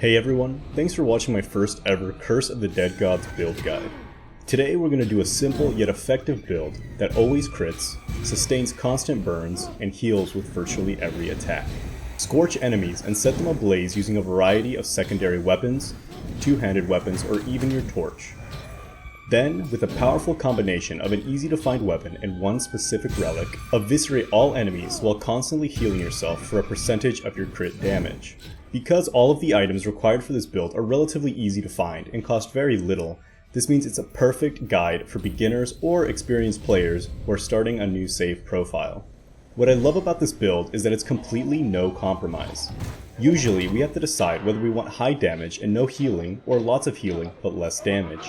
Hey everyone, thanks for watching my first ever Curse of the Dead Gods build guide. Today we're going to do a simple yet effective build that always crits, sustains constant burns, and heals with virtually every attack. Scorch enemies and set them ablaze using a variety of secondary weapons, two-handed weapons, or even your torch. Then, with a powerful combination of an easy to find weapon and one specific relic, eviscerate all enemies while constantly healing yourself for a percentage of your crit damage. Because all of the items required for this build are relatively easy to find and cost very little, this means it's a perfect guide for beginners or experienced players who are starting a new save profile. What I love about this build is that it's completely no compromise. Usually we have to decide whether we want high damage and no healing or lots of healing but less damage.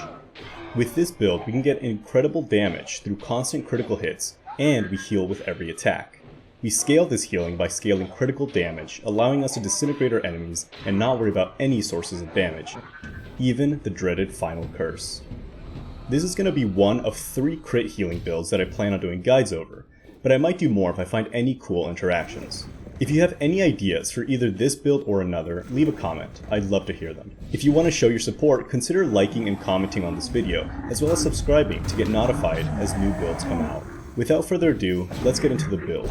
With this build we can get incredible damage through constant critical hits, and we heal with every attack. We scale this healing by scaling critical damage, allowing us to disintegrate our enemies and not worry about any sources of damage, even the dreaded final curse. This is going to be one of 3 crit healing builds that I plan on doing guides over, but I might do more if I find any cool interactions. If you have any ideas for either this build or another, leave a comment, I'd love to hear them. If you want to show your support, consider liking and commenting on this video, as well as subscribing to get notified as new builds come out. Without further ado, let's get into the build.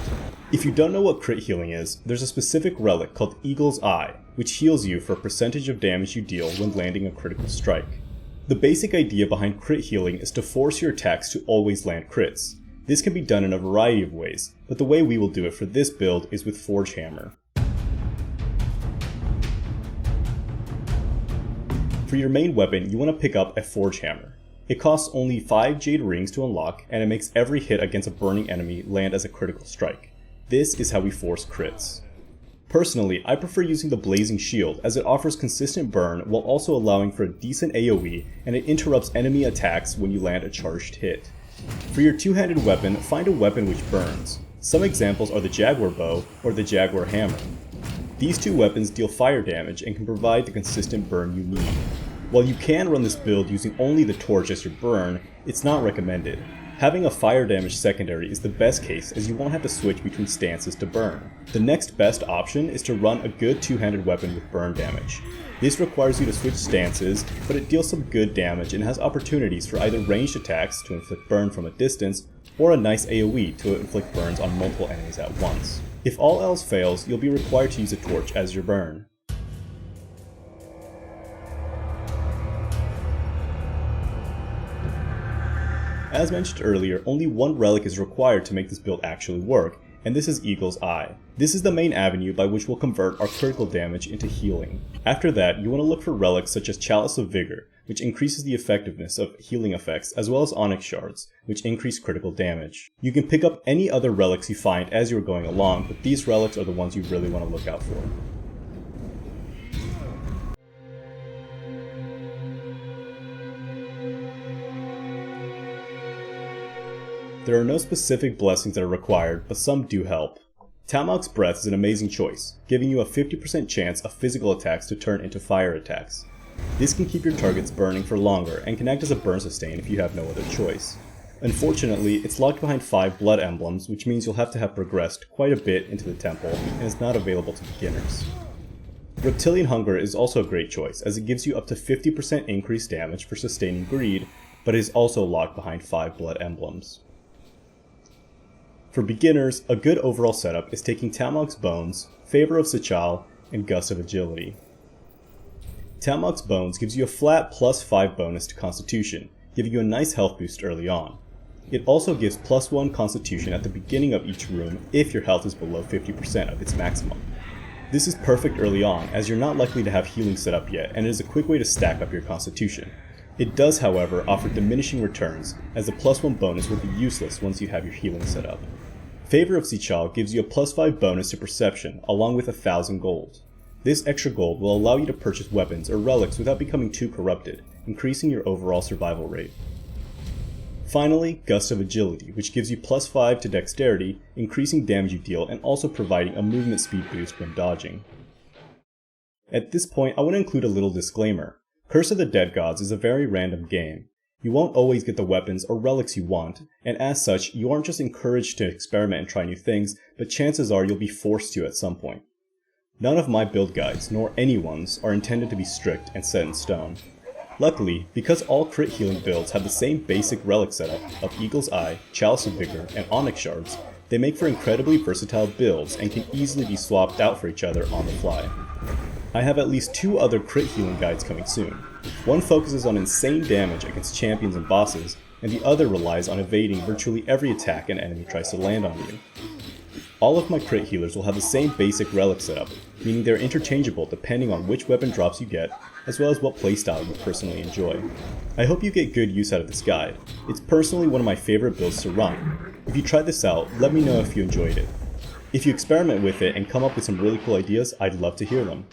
If you don't know what crit healing is, there's a specific relic called Eagle's Eye, which heals you for a percentage of damage you deal when landing a critical strike. The basic idea behind crit healing is to force your attacks to always land crits. This can be done in a variety of ways, but the way we will do it for this build is with Forge Hammer. For your main weapon, you want to pick up a Forge Hammer. It costs only 5 Jade Rings to unlock, and it makes every hit against a burning enemy land as a critical strike. This is how we force crits. Personally, I prefer using the Blazing Shield as it offers consistent burn while also allowing for a decent AoE, and it interrupts enemy attacks when you land a charged hit. For your two-handed weapon, find a weapon which burns. Some examples are the Jaguar Bow or the Jaguar Hammer. These two weapons deal fire damage and can provide the consistent burn you need. While you can run this build using only the torch as your burn, it's not recommended. Having a fire damage secondary is the best case, as you won't have to switch between stances to burn. The next best option is to run a good two-handed weapon with burn damage. This requires you to switch stances, but it deals some good damage and has opportunities for either ranged attacks to inflict burn from a distance, or a nice AoE to inflict burns on multiple enemies at once. If all else fails, you'll be required to use a torch as your burn. As mentioned earlier, only one relic is required to make this build actually work, and this is Eagle's Eye. This is the main avenue by which we'll convert our critical damage into healing. After that, you want to look for relics such as Chalice of Vigor, which increases the effectiveness of healing effects, as well as Onyx Shards, which increase critical damage. You can pick up any other relics you find as you're going along, but these relics are the ones you really want to look out for. There are no specific blessings that are required, but some do help. Talmach's Breath is an amazing choice, giving you a 50% chance of physical attacks to turn into fire attacks. This can keep your targets burning for longer and can act as a burn sustain if you have no other choice. Unfortunately, it's locked behind 5 blood emblems, which means you'll have to have progressed quite a bit into the temple, and is not available to beginners. Reptilian Hunger is also a great choice, as it gives you up to 50% increased damage for sustaining greed, but is also locked behind 5 blood emblems. For beginners, a good overall setup is taking Talmach's Bones, Favor of Sichal, and Gust of Agility. Talmach's Bones gives you a flat plus 5 bonus to Constitution, giving you a nice health boost early on. It also gives plus 1 Constitution at the beginning of each room if your health is below 50% of its maximum. This is perfect early on, as you're not likely to have healing set up yet, and it is a quick way to stack up your Constitution. It does, however, offer diminishing returns, as the plus 1 bonus will be useless once you have your healing set up. Favor of Sichal gives you a plus 5 bonus to Perception, along with 1,000 gold. This extra gold will allow you to purchase weapons or relics without becoming too corrupted, increasing your overall survival rate. Finally, Gust of Agility, which gives you plus 5 to Dexterity, increasing damage you deal and also providing a movement speed boost when dodging. At this point, I want to include a little disclaimer. Curse of the Dead Gods is a very random game. You won't always get the weapons or relics you want, and as such, you aren't just encouraged to experiment and try new things, but chances are you'll be forced to at some point. None of my build guides, nor anyone's, are intended to be strict and set in stone. Luckily, because all crit healing builds have the same basic relic setup of Eagle's Eye, Chalice of Vigor, and Onyx Shards, they make for incredibly versatile builds and can easily be swapped out for each other on the fly. I have at least 2 other crit healing guides coming soon. One focuses on insane damage against champions and bosses, and the other relies on evading virtually every attack an enemy tries to land on you. All of my crit healers will have the same basic relic setup, meaning they're interchangeable depending on which weapon drops you get, as well as what playstyle you personally enjoy. I hope you get good use out of this guide. It's personally one of my favorite builds to run. If you try this out, let me know if you enjoyed it. If you experiment with it and come up with some really cool ideas, I'd love to hear them.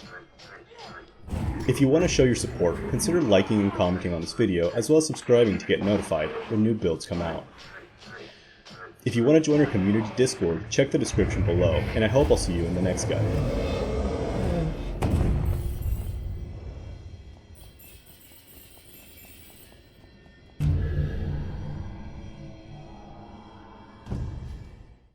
If you want to show your support, consider liking and commenting on this video, as well as subscribing to get notified when new builds come out. If you want to join our community Discord, check the description below, and I hope I'll see you in the next guide.